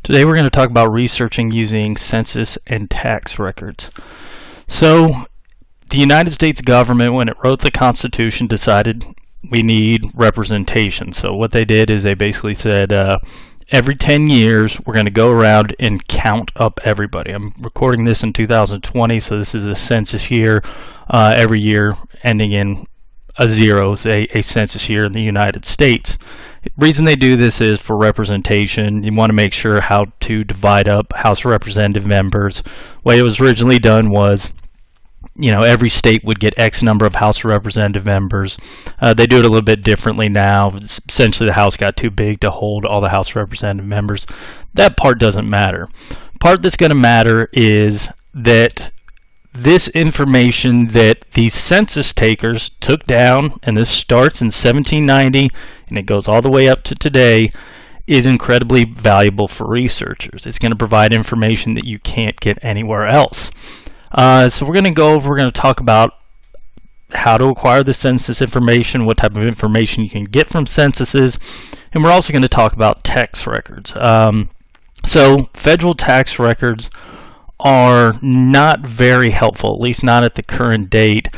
Today we're going to talk about researching using census and tax records. So the United States government, when it wrote the Constitution, decided we need representation. So what they did is they basically said every 10 years we're going to go around and count up everybody. I'm recording this in 2020, so this is a census year. Every year ending in a zero is a census year in the United States. The reason they do this is for representation. You want to make sure how to divide up House of Representative members. The way it was originally done was, every state would get X number of House of Representative members. They do it a little bit differently now. Essentially, the House got too big to hold all the House of Representative members. That part doesn't matter. The part that's going to matter is that this information that these census takers took down, and this starts in 1790 and it goes all the way up to today, is incredibly valuable for researchers. It's going to provide information that you can't get anywhere else. So we're going to talk about how to acquire the census information, what type of information you can get from censuses, and we're also going to talk about tax records. So federal tax records are not very helpful, at least not at the current date.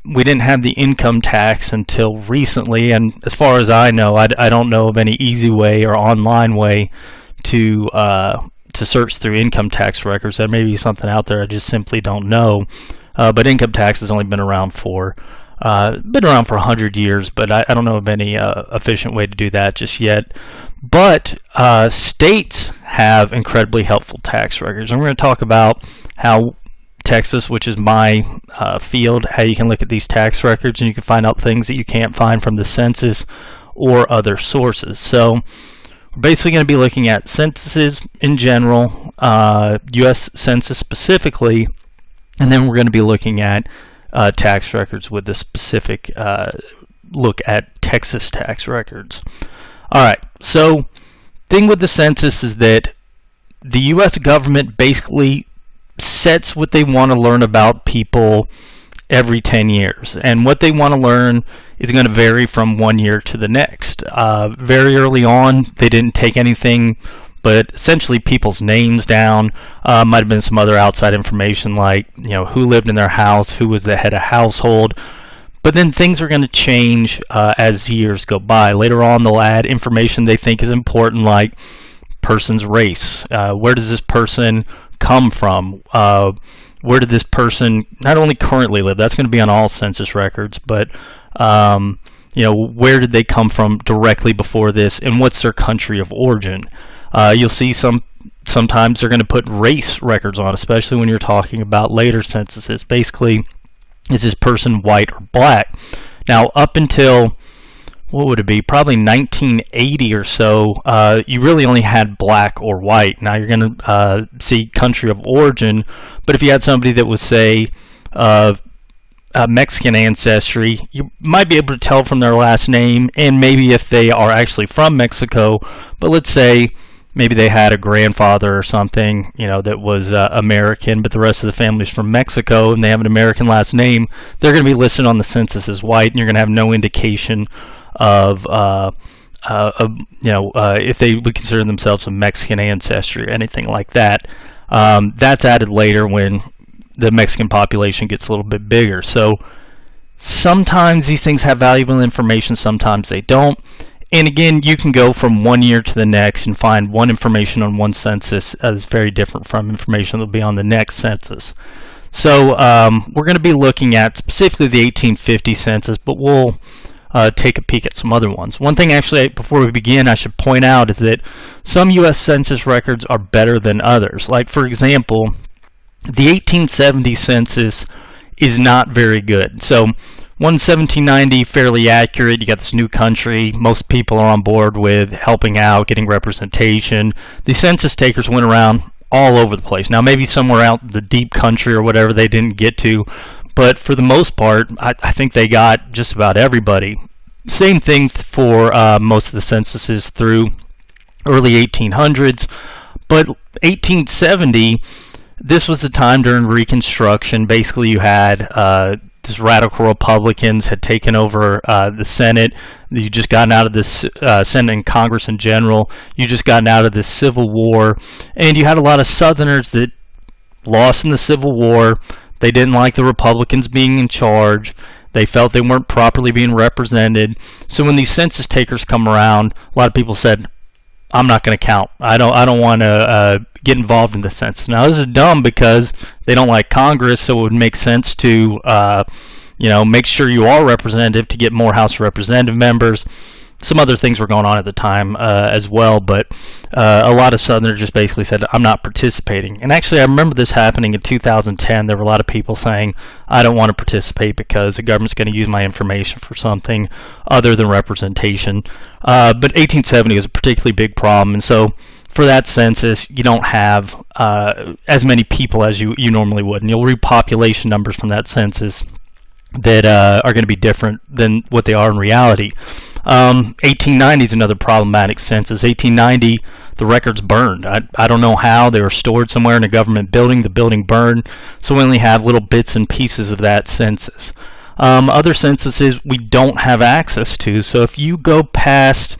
We didn't have the income tax until recently, and as far as I know, I don't know of any easy way or online way to search through income tax records. There may be something out there I just simply don't know. But income tax has only been around for 100 years, but I don't know of any efficient way to do that just yet. But states have incredibly helpful tax records. And we're going to talk about how Texas, which is my field, how you can look at these tax records and you can find out things that you can't find from the census or other sources. So we're basically going to be looking at censuses in general, U.S. Census specifically, and then we're going to be looking at tax records with a specific look at Texas tax records. Alright, so thing with the census is that the U.S. government basically sets what they want to learn about people every 10 years. And what they want to learn is going to vary from one year to the next. Very early on, they didn't take anything but essentially people's names down. Might have been some other outside information like, who lived in their house, who was the head of household. But then things are going to change as years go by. Later on, they'll add information they think is important, like person's race. Where does this person come from? Where did this person not only currently live? That's going to be on all census records, but where did they come from directly before this, and what's their country of origin? You'll see sometimes they're going to put race records on, especially when you're talking about later censuses. Basically, is this person white or black? Now, up until, what would it be, probably 1980 or so, you really only had black or white. Now you're going to see country of origin, but if you had somebody that was, say, Mexican ancestry, you might be able to tell from their last name, and maybe if they are actually from Mexico, but let's say maybe they had a grandfather or something, that was American, but the rest of the family's from Mexico, and they have an American last name, they're going to be listed on the census as white, and you're going to have no indication of if they would consider themselves of Mexican ancestry or anything like that. That's added later when the Mexican population gets a little bit bigger. So sometimes these things have valuable information, sometimes they don't. And again, you can go from one year to the next and find one information on one census that is very different from information that will be on the next census. So we're going to be looking at specifically the 1850 census, but we'll take a peek at some other ones. One thing actually, before we begin, I should point out is that some U.S. Census records are better than others. Like, for example, the 1870 census is not very good. So 1790, fairly accurate. You got this new country. Most people are on board with helping out, getting representation. The census takers went around all over the place. Now, maybe somewhere out in the deep country or whatever they didn't get to, but for the most part, I think they got just about everybody. Same thing for most of the censuses through early 1800s. But 1870, this was the time during Reconstruction. Basically, you had this radical Republicans had taken over the Senate. You just gotten out of this Senate and Congress in general. You just gotten out of this Civil War, and you had a lot of Southerners that lost in the Civil War. They didn't like the Republicans being in charge. They felt they weren't properly being represented. So when these census takers come around, a lot of people said, I'm not going to count. I don't want to get involved in the census. Now, this is dumb because they don't like Congress, so it would make sense to make sure you are representative to get more House of Representative members. Some other things were going on at the time as well, but a lot of Southerners just basically said, I'm not participating. And actually, I remember this happening in 2010. There were a lot of people saying, I don't want to participate because the government's going to use my information for something other than representation. But 1870 was a particularly big problem, and so for that census, you don't have as many people as you normally would. And you'll read population numbers from that census that are going to be different than what they are in reality. 1890 is another problematic census. 1890, the records burned. I don't know how. They were stored somewhere in a government building. The building burned, so we only have little bits and pieces of that census. Other censuses we don't have access to. So if you go past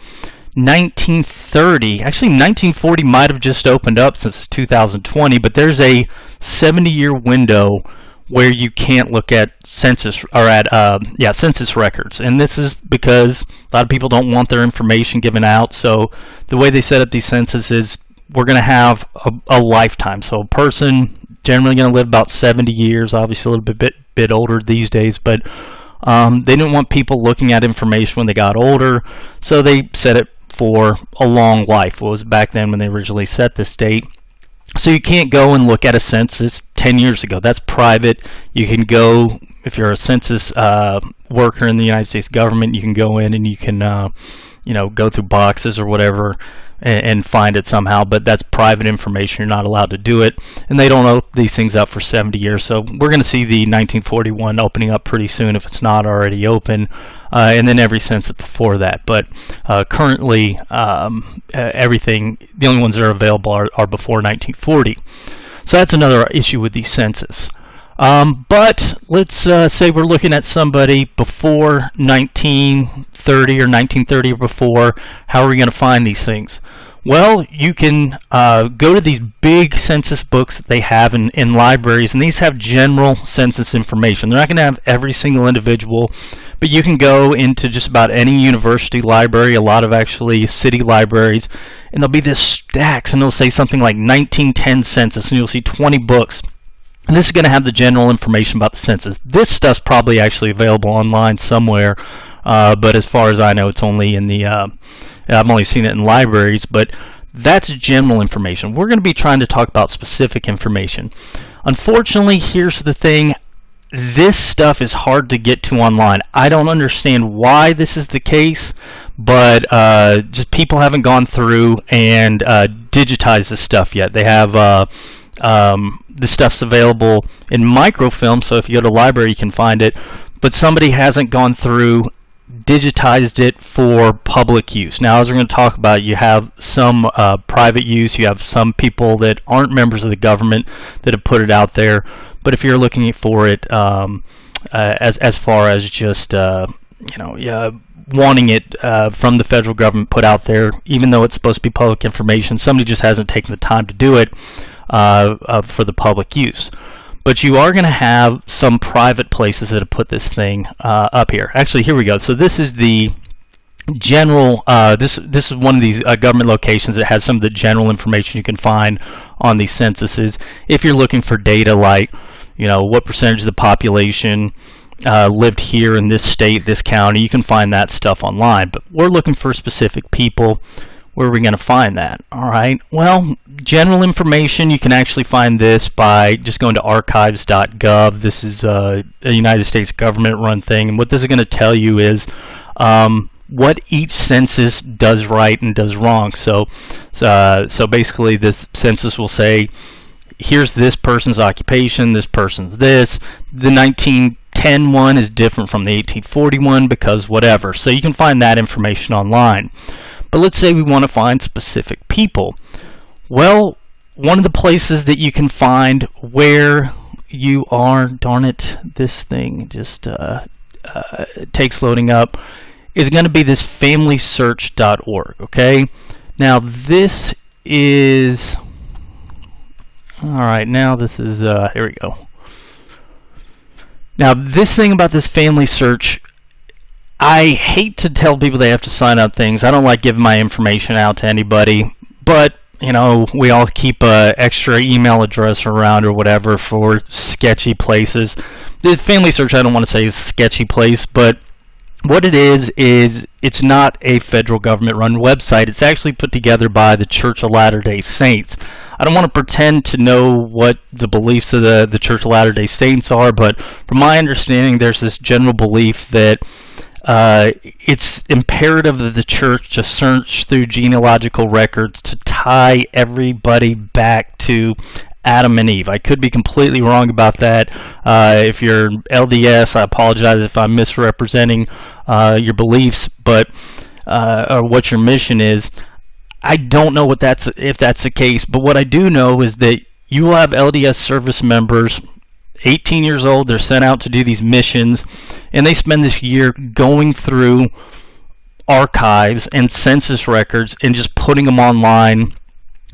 1930, actually 1940 might have just opened up since it's 2020, but there's a 70-year window where you can't look at census records, and this is because a lot of people don't want their information given out. So the way they set up these censuses is we're going to have a lifetime. So a person generally going to live about 70 years, obviously a little bit older these days, but they didn't want people looking at information when they got older, so they set it for a long life. What was back then when they originally set this date. So you can't go and look at a census 10 years ago. That's private. You can go, if you're a census worker in the United States government, you can go in and you can, go through boxes or whatever and find it somehow. But that's private information. You're not allowed to do it. And they don't open these things up for 70 years. So we're going to see the 1941 opening up pretty soon if it's not already open. And then every census before that. But currently, everything, the only ones that are available are before 1940. So that's another issue with these census. But let's say we're looking at somebody before 1930 or 1930 or before. How are we going to find these things? Well, you can go to these big census books that they have in libraries, and these have general census information. They're not going to have every single individual, but you can go into just about any university library, a lot of actually city libraries, and there'll be this stacks, and it'll say something like 1910 census, and you'll see 20 books. And this is going to have the general information about the census. This stuff's probably actually available online somewhere, but as far as I know, it's only in the I've only seen it in libraries, but that's general information. We're going to be trying to talk about specific information. Unfortunately, here's the thing. This stuff is hard to get to online. I don't understand why this is the case, but just people haven't gone through and digitized this stuff yet. They have this stuff's available in microfilm, so if you go to the library you can find it, but somebody hasn't gone through, digitized it for public use. Now, as we're going to talk about, you have some private use, you have some people that aren't members of the government that have put it out there, but if you're looking for it as far as just wanting it from the federal government put out there, even though it's supposed to be public information, somebody just hasn't taken the time to do it for the public use. But you are going to have some private places that have put this thing up here. Actually, here we go. So this is the general, this is one of these government locations that has some of the general information you can find on these censuses. If you're looking for data like, what percentage of the population lived here in this state, this county, you can find that stuff online. But we're looking for specific people. Where are we going to find that? All right. Well, general information, you can actually find this by just going to archives.gov. This is a United States government-run thing, and what this is going to tell you is what each census does right and does wrong. So basically, this census will say, here's this person's occupation, this person's this. The 1910 one is different from the 1841 because whatever. So you can find that information online. But let's say we want to find specific people. Well, one of the places that you can find where you are, darn it, this thing just takes loading up, is going to be this FamilySearch.org. Okay, now this is, all right, now this is, here we go. Now this thing about this FamilySearch, I hate to tell people they have to sign up things. I don't like giving my information out to anybody, but you know, we all keep a extra email address around or whatever for sketchy places. The FamilySearch, I don't want to say is a sketchy place, but what it is it's not a federal government run website. It's actually put together by the Church of Latter-day Saints. I don't want to pretend to know what the beliefs of the Church of Latter-day Saints are, but from my understanding, there's this general belief that it's imperative that the church just search through genealogical records to tie everybody back to Adam and Eve. I could be completely wrong about that. If you're LDS, I apologize if I'm misrepresenting your beliefs, but or what your mission is. I don't know if that's the case, but what I do know is that you will have LDS service members, 18 years old, they're sent out to do these missions, and they spend this year going through archives and census records and just putting them online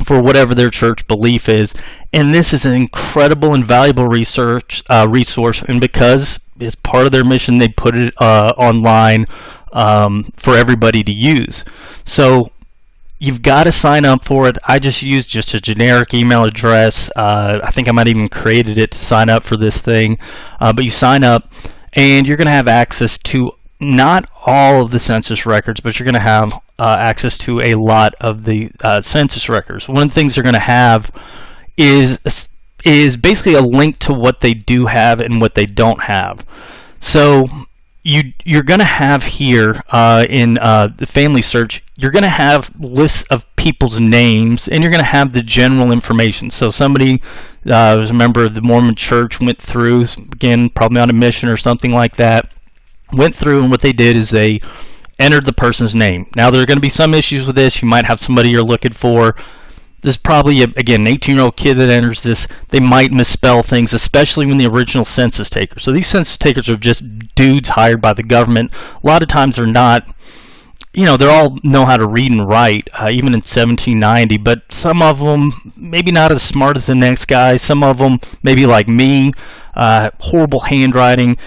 for whatever their church belief is. And this is an incredible and valuable resource, and because it's part of their mission, they put it online for everybody to use. So you've got to sign up for it. I just used just a generic email address. I think I might even created it to sign up for this thing. But you sign up, and you're going to have access to not all of the census records, but you're going to have access to a lot of the census records. One of the things they're going to have is basically a link to what they do have and what they don't have. So you're going to have here in the FamilySearch, you're going to have lists of people's names, and you're going to have the general information. So somebody was a member of the Mormon Church, went through, again, probably on a mission or something like that, went through, and what they did is they entered the person's name. Now, there are going to be some issues with this. You might have somebody you're looking for. This is probably, again, an 18-year-old kid that enters this. They might misspell things, especially when the original census takers. So these census takers are just dudes hired by the government. A lot of times they're not, you know, they all know how to read and write, even in 1790, but some of them maybe not as smart as the next guy. Some of them, maybe like me, horrible handwriting.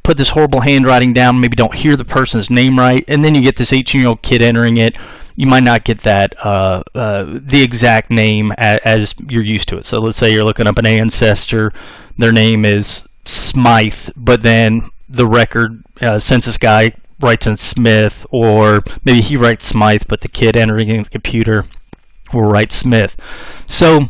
Put this horrible handwriting down, maybe don't hear the person's name right, and then you get this 18-year-old kid entering it. You might not get that the exact name as you're used to it. So let's say you're looking up an ancestor, their name is Smythe, but then the record census guy writes in Smith, or maybe he writes Smythe, but the kid entering in the computer will write Smith. So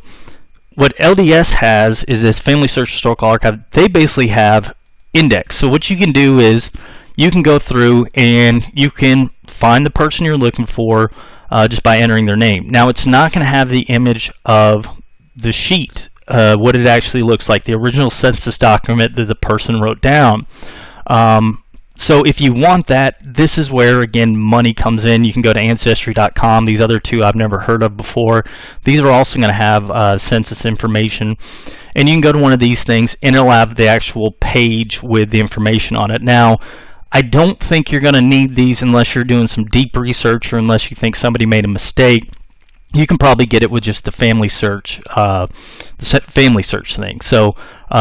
what LDS has is this FamilySearch Historical Archive. They basically have index. So what you can do is you can go through and you can find the person you're looking for just by entering their name. Now, it's not going to have the image of the sheet, what it actually looks like, the original census document that the person wrote down. So if you want that, this is where, again, money comes in. You can go to Ancestry.com. These other two I've never heard of before. These are also going to have census information. And you can go to one of these things, and it'll have the actual page with the information on it. Now, I don't think you're going to need these unless you're doing some deep research or unless you think somebody made a mistake. You can probably get it with just the FamilySearch thing. So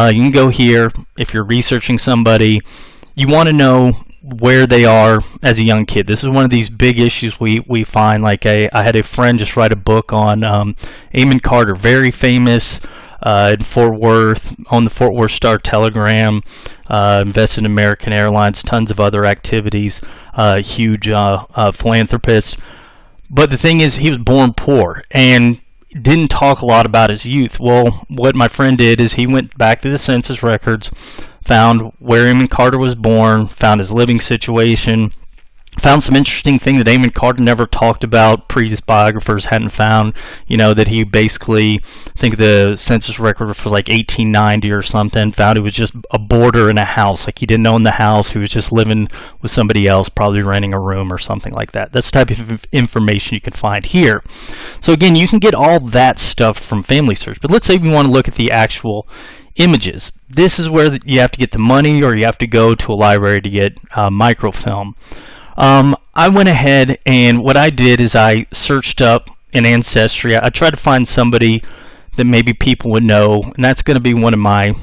you can go here if you're researching somebody. You want to know where they are as a young kid. This is one of these big issues we find. Like I had a friend just write a book on Amon Carter, very famous in Fort Worth, on the Fort Worth Star-Telegram, invested in American Airlines, tons of other activities, huge philanthropist. But the thing is, he was born poor and didn't talk a lot about his youth. Well, what my friend did is he went back to the census records, found where Amon Carter was born, found his living situation, found some interesting thing that Amon Carter never talked about, previous biographers hadn't found, you know, that he basically, I think the census record for like 1890 or something, found he was just a boarder in a house, like he didn't own the house, he was just living with somebody else, probably renting a room or something like that. That's the type of information you can find here. So again, you can get all that stuff from FamilySearch, but let's say we want to look at the actual Images. This is where you have to get the money, or you have to go to a library to get microfilm. I went ahead, and what I did is I searched up in Ancestry. I tried to find somebody that maybe people would know, and that's going to be one of my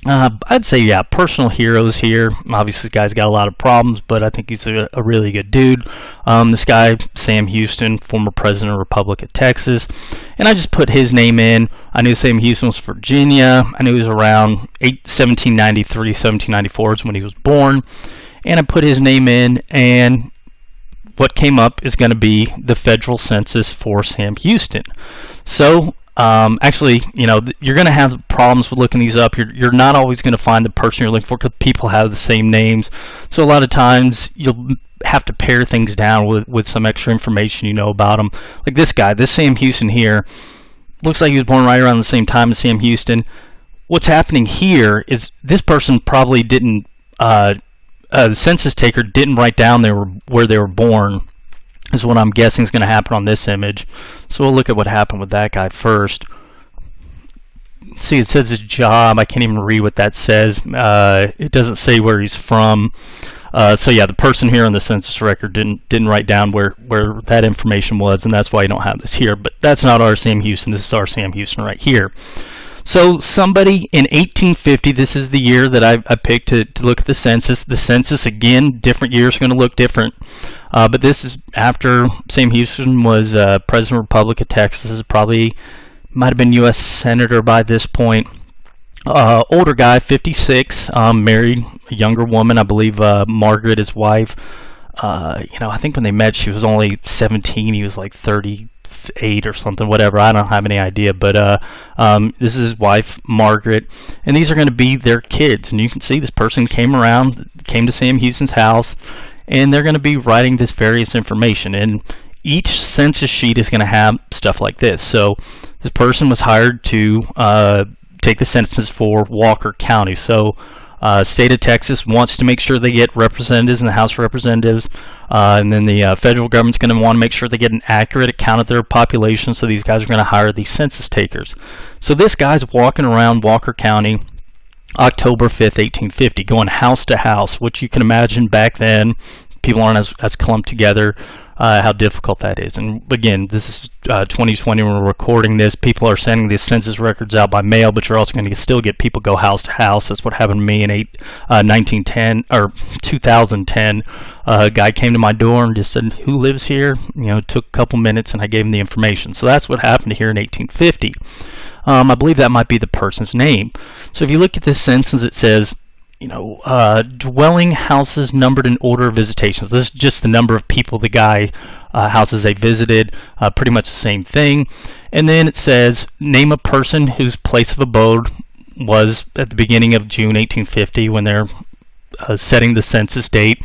I'd say, yeah, personal heroes here. Obviously, this guy's got a lot of problems, but I think he's a really good dude. This guy, Sam Houston, former president of the Republic of Texas. And I just put his name in. I knew Sam Houston was Virginia. I knew he was around 1793, 1794 is when he was born. And I put his name in, and what came up is going to be the federal census for Sam Houston. So, actually, you know, you're going to have problems with looking these up. You're not always going to find the person you're looking for because people have the same names. So a lot of times you'll have to pare things down with some extra information you know about them. Like this guy, this Sam Houston here, looks like he was born right around the same time as Sam Houston. What's happening here is this person probably didn't, the census taker didn't write down where they were born. Is what I'm guessing is going to happen on this image. So we'll look at what happened with that guy first. See, it says his job. I can't even read what that says. It doesn't say where he's from. So yeah, the person here on the census record didn't write down where that information was, and that's why you don't have this here. But that's not our Sam Houston. This is our Sam Houston right here. So somebody in 1850, this is the year that I picked to look at the census. The census, again, different years are going to look different. But this is after Sam Houston was President of the Republic of Texas. Probably might have been U.S. Senator by this point. Older guy, 56, married a younger woman, I believe Margaret, his wife. You know, I think when they met, she was only 17. He was like 38 or something, whatever. I don't have any idea. But this is his wife, Margaret. And these are going to be their kids. And you can see this person came to Sam Houston's house. And they're going to be writing this various information. And each census sheet is going to have stuff like this. So this person was hired to take the census for Walker County. So state of Texas wants to make sure they get representatives in the House of Representatives. And then the federal government's going to want to make sure they get an accurate account of their population. So these guys are going to hire these census takers. So this guy's walking around Walker County October 5th, 1850, going house to house, which you can imagine back then, people aren't as clumped together, how difficult that is. And again, this is 2020 when we're recording this. People are sending these census records out by mail, but you're also going to still get people go house to house. That's what happened to me in 2010. A guy came to my door and just said, "Who lives here?" You know, it took a couple minutes, and I gave him the information. So that's what happened here in 1850. I believe that might be the person's name. So if you look at this census, it says, you know, dwelling houses numbered in order of visitations. This is just the number of people the guy houses they visited. Pretty much the same thing. And then it says name a person whose place of abode was at the beginning of June 1850 when they're setting the census date.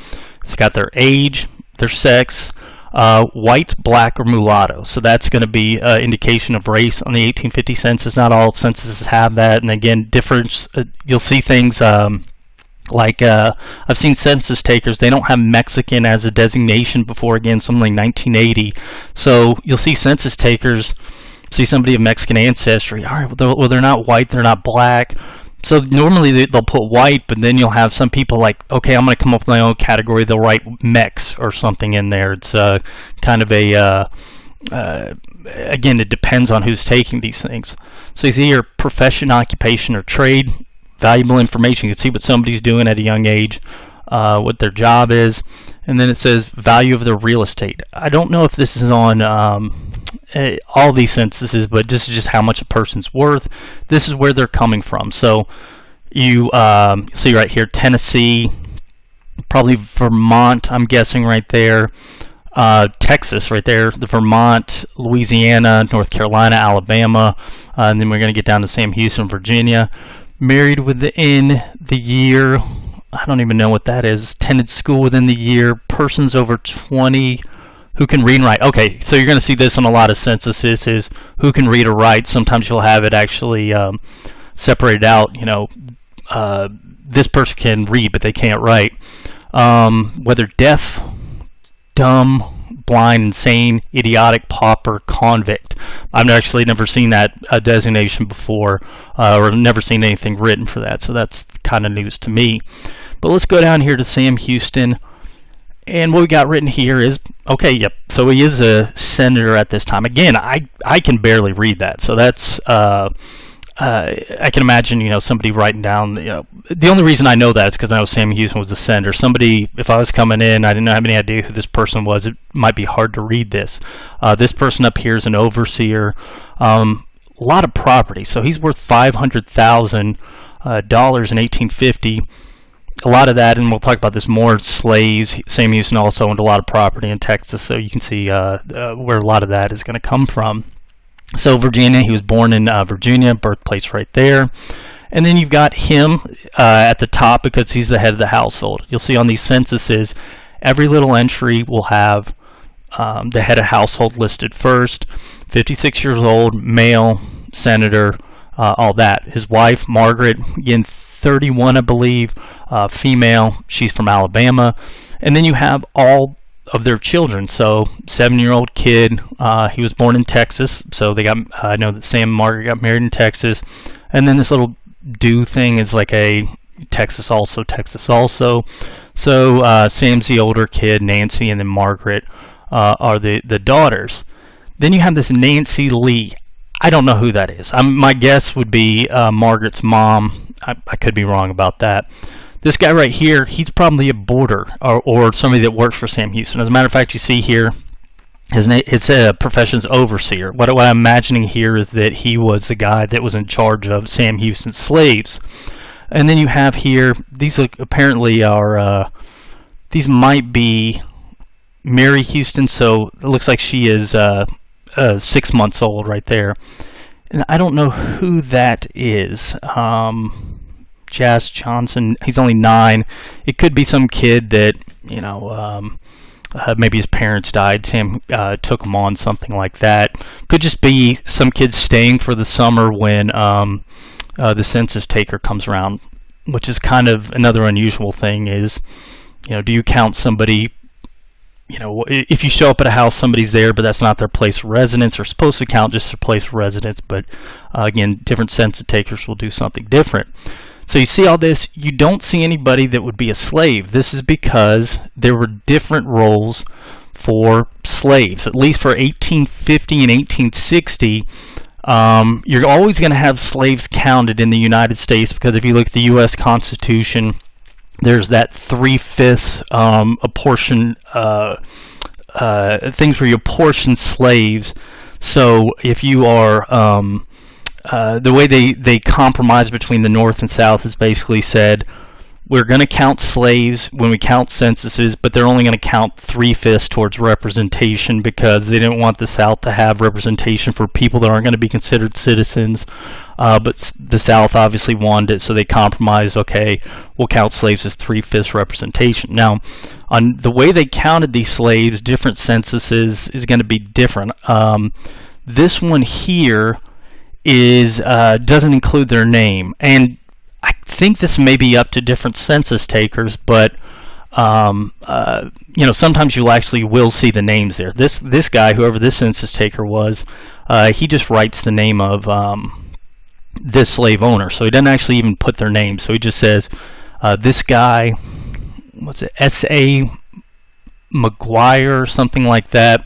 It's got their age, their sex, white, black, or mulatto. So that's going to be an indication of race on the 1850 census. Not all censuses have that. And again, difference. You'll see things like I've seen census takers. They don't have Mexican as a designation before, again, something like 1980. So you'll see census takers see somebody of Mexican ancestry. All right, well, they're not white. They're not black. So normally they'll put white, but then you'll have some people like, okay, I'm going to come up with my own category. They'll write Mex or something in there. It's kind of a, again, it depends on who's taking these things. So you see here, profession, occupation, or trade, valuable information. You can see what somebody's doing at a young age, what their job is. And then it says value of their real estate. I don't know if this is on all these censuses, but this is just how much a person's worth. This is where they're coming from. So you see right here, Tennessee, probably Vermont, I'm guessing right there, Texas right there, the Vermont, Louisiana, North Carolina, Alabama, and then we're going to get down to Sam Houston, Virginia. Married within the year, I don't even know what that is. Attended school within the year. Persons over 20 who can read and write. Okay, so you're going to see this on a lot of censuses, is who can read or write. Sometimes you'll have it actually separated out. You know, this person can read, but they can't write. Whether deaf, dumb, blind, insane, idiotic, pauper, convict. I've actually never seen that designation before, or never seen anything written for that, so that's kind of news to me. But let's go down here to Sam Houston. And what we got written here is, okay, yep, so he is a senator at this time. Again, I can barely read that, so that's, I can imagine, somebody writing down, the only reason I know that is because I know Sam Houston was a senator. Somebody, if I was coming in, I didn't have any idea who this person was, it might be hard to read this. This person up here is an overseer, a lot of property, so he's worth $500,000 in 1850. A lot of that, and we'll talk about this more, slaves. Sam Houston also owned a lot of property in Texas, so you can see where a lot of that is going to come from. So Virginia, he was born in Virginia, birthplace right there. And then you've got him at the top because he's the head of the household. You'll see on these censuses, every little entry will have the head of household listed first. 56 years old, male, senator, all that. His wife, Margaret, again, 31, I believe, female. She's from Alabama. And then you have all of their children. So 7-year-old kid, he was born in Texas. So they got, I know that Sam and Margaret got married in Texas. And then this little do thing is like a Texas also, Texas also. So Sam's the older kid, Nancy, and then Margaret are the daughters. Then you have this Nancy Lee. I don't know who that is. My guess would be Margaret's mom. I could be wrong about that. This guy right here, he's probably a boarder or somebody that works for Sam Houston. As a matter of fact, you see here, his profession's overseer. What I'm imagining here is that he was the guy that was in charge of Sam Houston's slaves. And then you have here, these apparently are, these might be Mary Houston, so it looks like she is 6 months old right there. And I don't know who that is. Jas Johnson, he's only 9. It could be some kid that, maybe his parents died. Sam took him on, something like that. Could just be some kid staying for the summer when the census taker comes around, which is kind of another unusual thing is, do you count somebody, if you show up at a house, somebody's there, but that's not their place of residence. They're supposed to count just their place of residence, but again, different census takers will do something different. So you see all this, you don't see anybody that would be a slave. This is because there were different roles for slaves. At least for 1850 and 1860, you're always going to have slaves counted in the United States because if you look at the U.S. Constitution, there's that 3/5 apportion things where you apportion slaves. So if you are the way they compromise between the North and South is basically said, we're going to count slaves when we count censuses, but they're only going to count 3/5 towards representation because they didn't want the South to have representation for people that aren't going to be considered citizens. But the South obviously wanted it, so they compromised, okay, we'll count slaves as 3/5 representation. Now, on the way they counted these slaves, different censuses is going to be different. This one here is doesn't include their name, and I think this may be up to different census takers, but sometimes you actually will see the names there. This guy, whoever this census taker was, he just writes the name of this slave owner, so he doesn't actually even put their name. So he just says this guy, what's it, S.A. McGuire or something like that.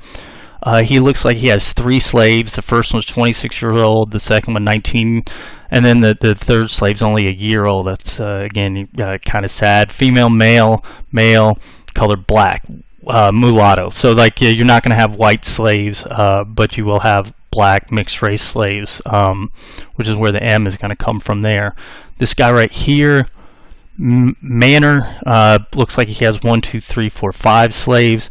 He looks like he has 3 slaves. The first one's 26 years old, the second one 19, and then the third slave's only a year old. That's again kind of sad. Female, male, color black, mulatto. So like you're not going to have white slaves, but you will have black mixed race slaves, which is where the M is going to come from there. This guy right here, Manor, looks like he has 1, 2, 3, 4, 5 slaves.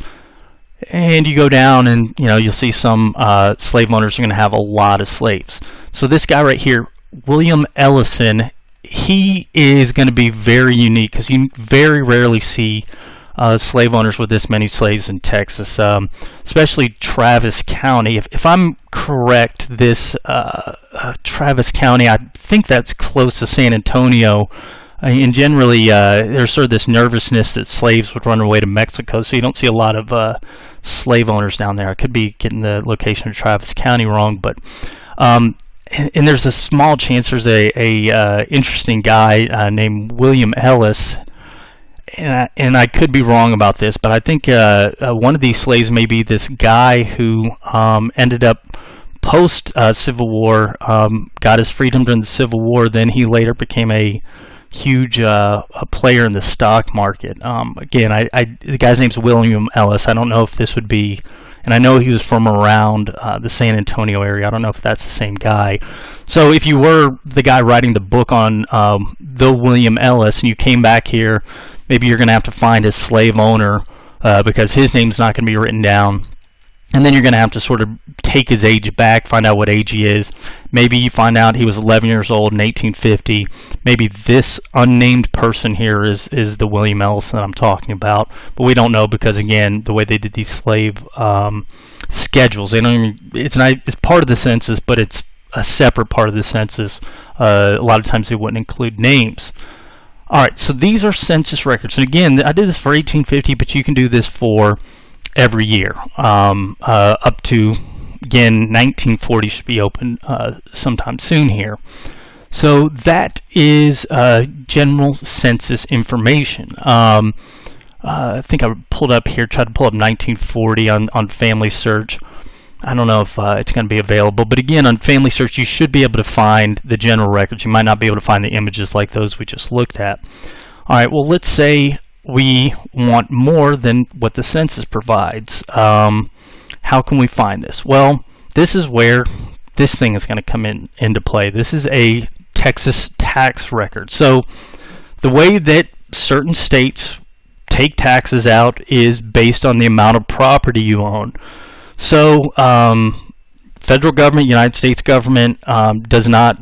And you go down and you'll see some slave owners are going to have a lot of slaves. So this guy right here, William Ellison, he is going to be very unique because you very rarely see slave owners with this many slaves in Texas, especially Travis County. If I'm correct, this Travis County, I think that's close to San Antonio. And generally, there's sort of this nervousness that slaves would run away to Mexico, so you don't see a lot of slave owners down there. I could be getting the location of Travis County wrong, but and there's a small chance there's a interesting guy named William Ellis, and I could be wrong about this, but I think one of these slaves may be this guy who ended up post Civil War, got his freedom during the Civil War. Then he later became a huge a player in the stock market. Again, the guy's name's William Ellis. I don't know if this would be, and I know he was from around the San Antonio area. I don't know if that's the same guy. So if you were the guy writing the book on the William Ellis and you came back here, maybe you're going to have to find his slave owner because his name's not going to be written down. And then you're going to have to sort of take his age back, find out what age he is. Maybe you find out he was 11 years old in 1850. Maybe this unnamed person here is the William Ellis that I'm talking about. But we don't know because, again, the way they did these slave schedules, they don't even, it's part of the census, but it's a separate part of the census. A lot of times they wouldn't include names. All right, so these are census records. And again, I did this for 1850, but you can do this for every year up to, again, 1940 should be open sometime soon here. So that is general census information. I think I pulled up here, tried to pull up 1940 on FamilySearch. I don't know if it's going to be available, but again, on FamilySearch you should be able to find the general records. You might not be able to find the images like those we just looked at. All right, well, let's say we want more than what the census provides. How can we find this? Well, this is where this thing is going to come into play. This is a Texas tax record. So the way that certain states take taxes out is based on the amount of property you own. So federal government, United States government does not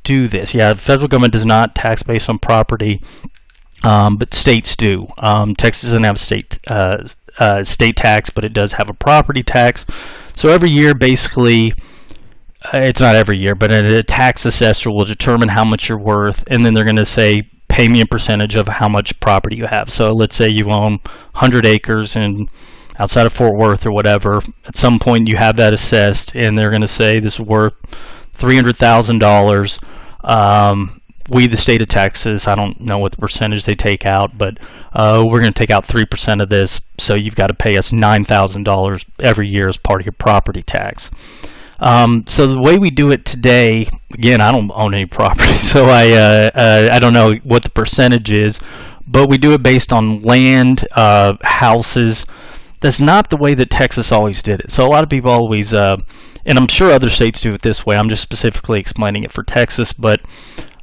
do this. Yeah, the federal government does not tax based on property. But states do. Texas doesn't have state tax, but it does have a property tax. So every year, basically, it's not every year, but a tax assessor will determine how much you're worth, and then they're going to say, pay me a percentage of how much property you have. So let's say you own 100 acres and outside of Fort Worth or whatever. At some point, you have that assessed, and they're going to say this is worth $300,000. We, the state of Texas, I don't know what the percentage they take out, but we're going to take out 3% of this, so you've got to pay us $9,000 every year as part of your property tax. So the way we do it today, again, I don't own any property, so I don't know what the percentage is, but we do it based on land, houses. That's not the way that Texas always did it. So a lot of people always, and I'm sure other states do it this way, I'm just specifically explaining it for Texas, but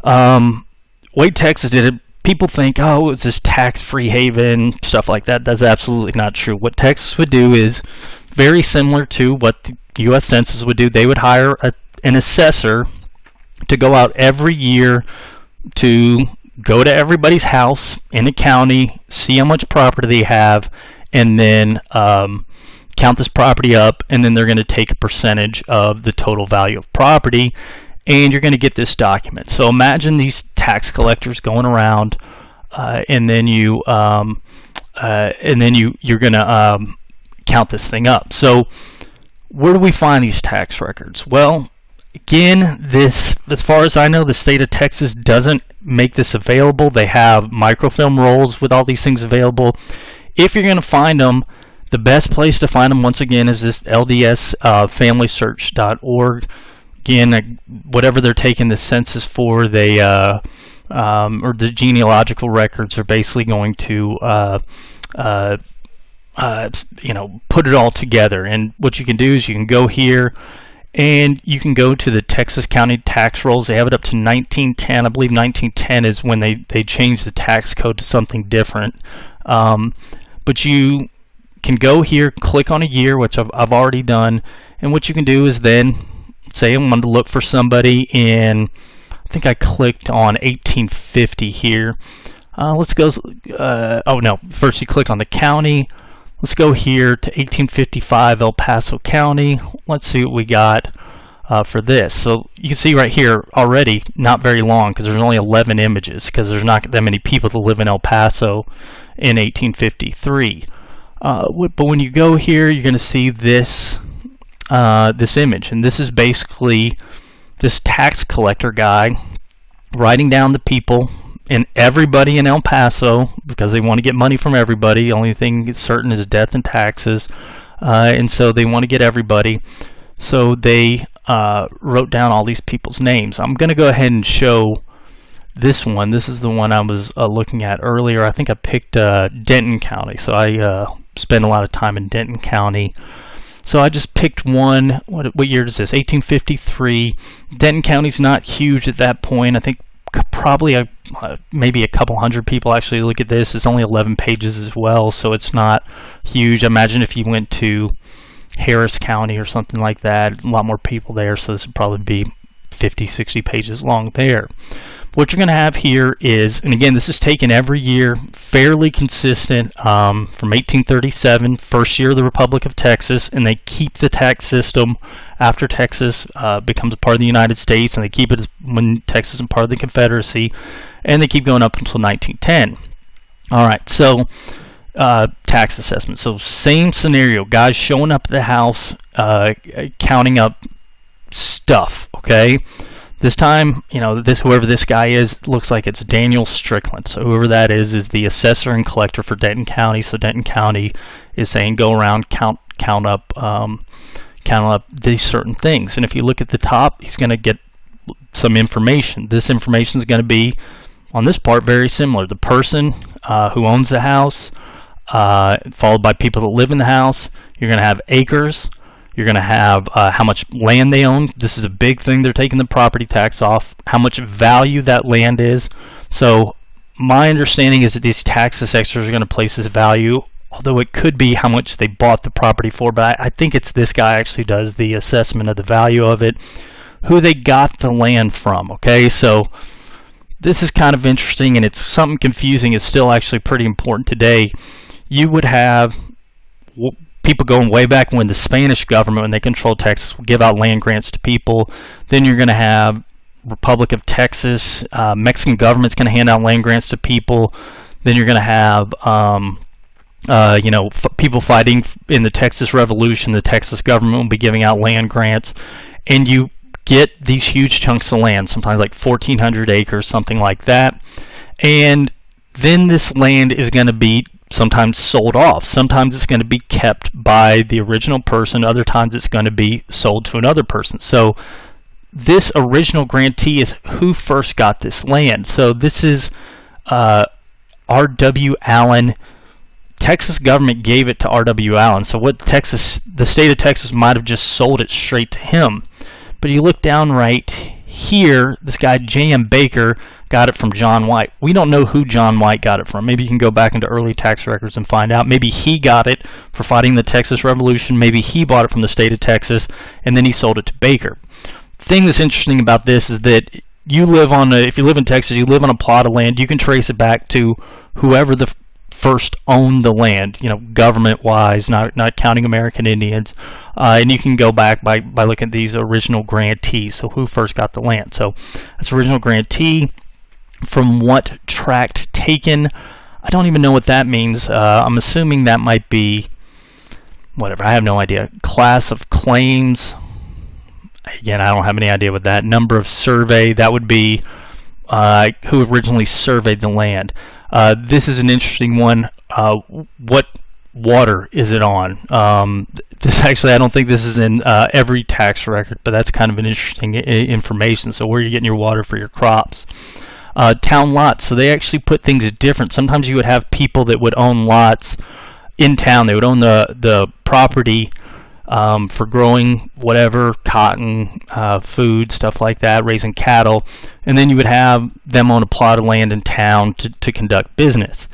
way Texas did it, people think, oh, it's this tax-free haven, stuff like that. That's absolutely not true. What Texas would do is very similar to what the U.S. Census would do. They would hire an assessor to go out every year to go to everybody's house in a county, see how much property they have, and then count this property up, and then they're going to take a percentage of the total value of property, and you're going to get this document. So imagine these tax collectors going around, and then you're going to count this thing up. So where do we find these tax records? Well, again, this, as far as I know, the state of Texas doesn't make this available. They have microfilm rolls with all these things available. If you're going to find them, the best place to find them, once again, is this LDS FamilySearch.org. Again, whatever they're taking the census for, they or the genealogical records are basically going to put it all together. And what you can do is you can go here and you can go to the Texas County tax rolls. They have it up to 1910. I believe 1910 is when they changed the tax code to something different. But you can go here, click on a year, which I've already done, and what you can do is then say I wanted to look for somebody in, I think I clicked on 1850 here. Let's go, first you click on the county. Let's go here to 1855 El Paso County. Let's see what we got. for this. So you can see right here already, not very long, because there's only 11 images, because there's not that many people that live in El Paso in 1853. But when you go here, you're going to see this this image, and this is basically this tax collector guy writing down the people and everybody in El Paso, because they want to get money from everybody. The only thing that's certain is death and taxes, and so they want to get everybody. So they wrote down all these people's names. I'm going to go ahead and show this one. This is the one I was looking at earlier. I think I picked Denton County, so I spent a lot of time in Denton County. So I just picked one. What year is this? 1853. Denton County's not huge at that point. I think probably maybe a couple hundred people actually look at this. It's only 11 pages as well, so it's not huge. Imagine if you went to Harris County or something like that, a lot more people there, so this would probably be 50, 60 pages long there. What you're going to have here is, and again, this is taken every year, fairly consistent, from 1837, first year of the Republic of Texas, and they keep the tax system after Texas becomes a part of the United States, and they keep it when Texas is part of the Confederacy, and they keep going up until 1910. All right, so tax assessment. So same scenario, guys showing up at the house, counting up stuff, okay? This time, you know, whoever this guy is, looks like it's Daniel Strickland. So whoever that is the assessor and collector for Denton County. So Denton County is saying go around, count up these certain things. And if you look at the top, he's going to get some information. This information is going to be, on this part, very similar. The person who owns the house, followed by people that live in the house. You're going to have acres. You're going to have how much land they own. This is a big thing. They're taking the property tax off. How much value that land is. So my understanding is that these tax assessors are going to place this value, although it could be how much they bought the property for. But I think it's this guy actually does the assessment of the value of it, who they got the land from. Okay, so this is kind of interesting, and it's something confusing. It's still actually pretty important today. You would have people going way back when the Spanish government, when they controlled Texas, would give out land grants to people. Then you're going to have Republic of Texas, Mexican government's going to hand out land grants to people. Then you're going to have people fighting in the Texas Revolution. The Texas government will be giving out land grants, and you get these huge chunks of land, sometimes like 1,400 acres, something like that. And then this land is going to be sometimes sold off. Sometimes it's going to be kept by the original person. Other times it's going to be sold to another person. So this original grantee is who first got this land. So this is R.W. Allen. Texas government gave it to R.W. Allen. So the state of Texas might have just sold it straight to him. But you look down right here, this guy J.M. Baker got it from John White. We don't know who John White got it from. Maybe you can go back into early tax records and find out. Maybe he got it for fighting the Texas Revolution. Maybe he bought it from the state of Texas, and then he sold it to Baker. The thing that's interesting about this is that if you live in Texas, you live on a plot of land, you can trace it back to whoever the first owned the land, government-wise, not counting American Indians. And you can go back by looking at these original grantees, so who first got the land. So that's original grantee. From what tract taken, I don't even know what that means. I'm assuming that might be, whatever, I have no idea. Class of claims, again, I don't have any idea what that. Number of survey, that would be who originally surveyed the land. This is an interesting one. What water is it on? This actually, I don't think this is in every tax record, but that's kind of an interesting information. So where are you getting your water for your crops? Town lots. So they actually put things different. Sometimes you would have people that would own lots in town. They would own the property for growing whatever, cotton, food, stuff like that, raising cattle. And then you would have them own a plot of land in town to conduct business.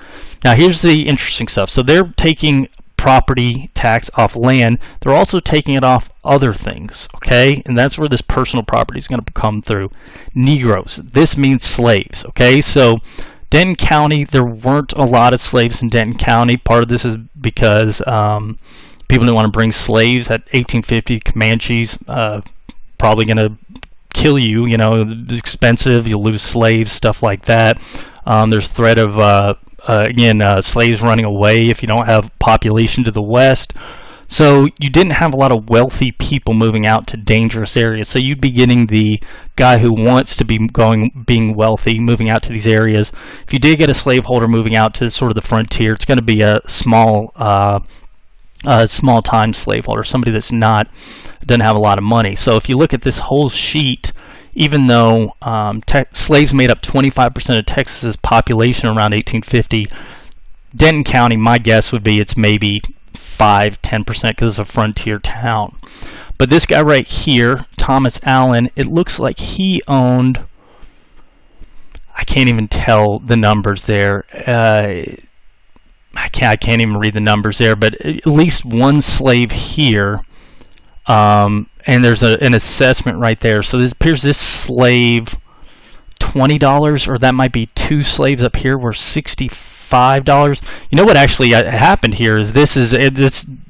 Now here's the interesting stuff. So they're taking property tax off land. They're also taking it off other things, okay? And that's where this personal property is going to come through. Negroes. This means slaves, okay? So Denton County, there weren't a lot of slaves in Denton County. Part of this is because people didn't want to bring slaves. At 1850, Comanches probably going to kill you. You know, it's expensive. You'll lose slaves, stuff like that. There's threat of slaves running away if you don't have population to the west. So you didn't have a lot of wealthy people moving out to dangerous areas. So you'd be getting the guy who wants to be being wealthy, moving out to these areas. If you did get a slaveholder moving out to sort of the frontier, it's going to be a small-time slaveholder, somebody that's doesn't have a lot of money. So if you look at this whole sheet, even though slaves made up 25% of Texas's population around 1850, Denton County, my guess would be it's maybe 5-10% because it's a frontier town. But this guy right here, Thomas Allen, it looks like he owned, I can't even tell the numbers there. I can't even read the numbers there, but at least one slave here, and there's an assessment right there. So this appears this slave, $20, or that might be two slaves up here were $65. You know what actually happened here is this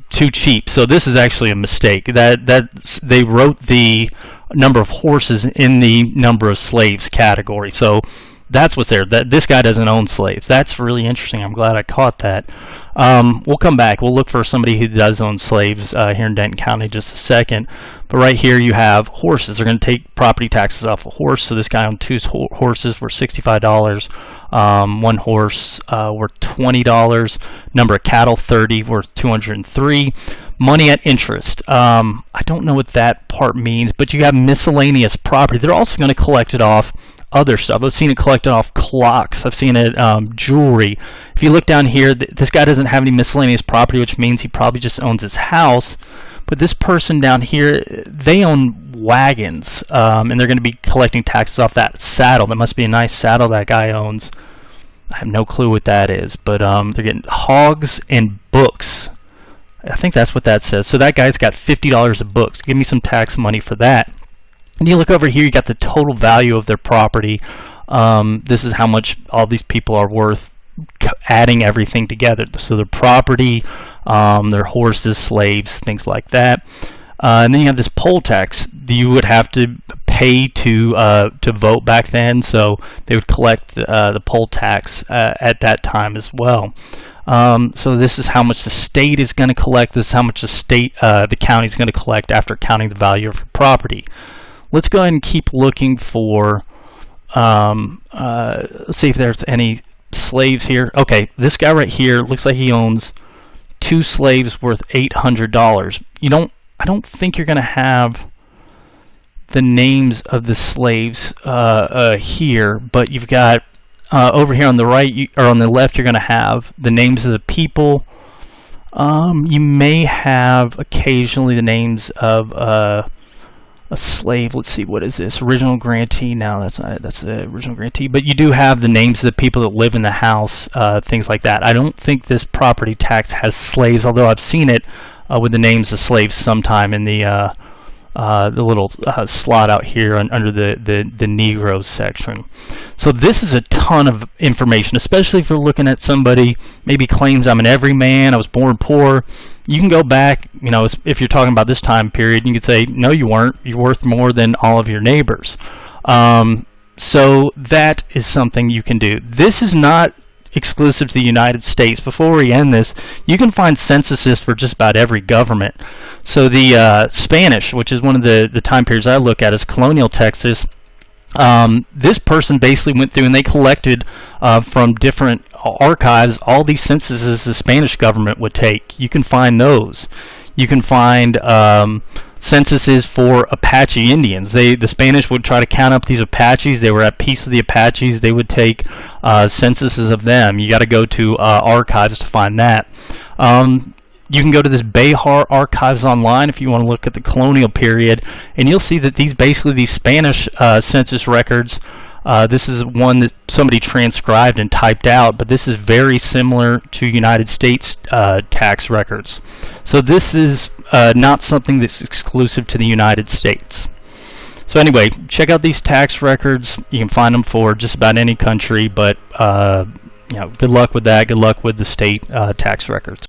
too cheap. So this is actually a mistake. That they wrote the number of horses in the number of slaves category. So that's what's there. That this guy doesn't own slaves. That's really interesting. I'm glad I caught that. We'll come back. We'll look for somebody who does own slaves here in Denton County in just a second. But right here you have horses. They're going to take property taxes off a horse. So this guy owned two horses for $65. One horse worth $20. Number of cattle 30, worth 203. Money at interest. I don't know what that part means, but you have miscellaneous property. They're also going to collect it off other stuff. I've seen it collected off clocks. I've seen it jewelry. If you look down here, this guy doesn't have any miscellaneous property, which means he probably just owns his house. But this person down here, they own wagons, and they're going to be collecting taxes off that saddle. That must be a nice saddle that guy owns. I have no clue what that is, but they're getting hogs and books. I think that's what that says. So that guy's got $50 of books. Give me some tax money for that. And you look over here, you got the total value of their property. This is how much all these people are worth, adding everything together. So their property, their horses, slaves, things like that. And then you have this poll tax. You would have to pay to vote back then, so they would collect the poll tax at that time as well. So this is how much the state is going to collect. This is how much the county is going to collect after counting the value of your property. Let's go ahead and keep looking for, let's see if there's any slaves here. Okay, this guy right here looks like he owns two slaves worth $800. I don't think you're going to have the names of the slaves here, but you've got over here on the right or on the left, you're going to have the names of the people. You may have occasionally the names of a slave. Let's see, what is this? Original grantee. No, that's not it. That's the original grantee. But you do have the names of the people that live in the house, things like that. I don't think this property tax has slaves, although I've seen it with the names of slaves sometime in the little slot out here under the Negroes section. So this is a ton of information, especially if you're looking at somebody maybe claims I'm an everyman, I was born poor. You can go back, if you're talking about this time period, you could say, no, you weren't. You're worth more than all of your neighbors. So that is something you can do. This is not exclusive to the United States. Before we end this, you can find censuses for just about every government. So the Spanish, which is one of the time periods I look at, is colonial Texas. This person basically went through and they collected from different archives all these censuses the Spanish government would take. You can find those. You can find censuses for Apache Indians. The Spanish would try to count up these Apaches. They were at peace with the Apaches. They would take censuses of them. You got to go to archives to find that. You can go to this Behar Archives online if you want to look at the colonial period, and you'll see that these Spanish census records, this is one that somebody transcribed and typed out, but this is very similar to United States tax records. So this is not something that's exclusive to the United States. So anyway, check out these tax records. You can find them for just about any country, but good luck with that. Good luck with the state tax records.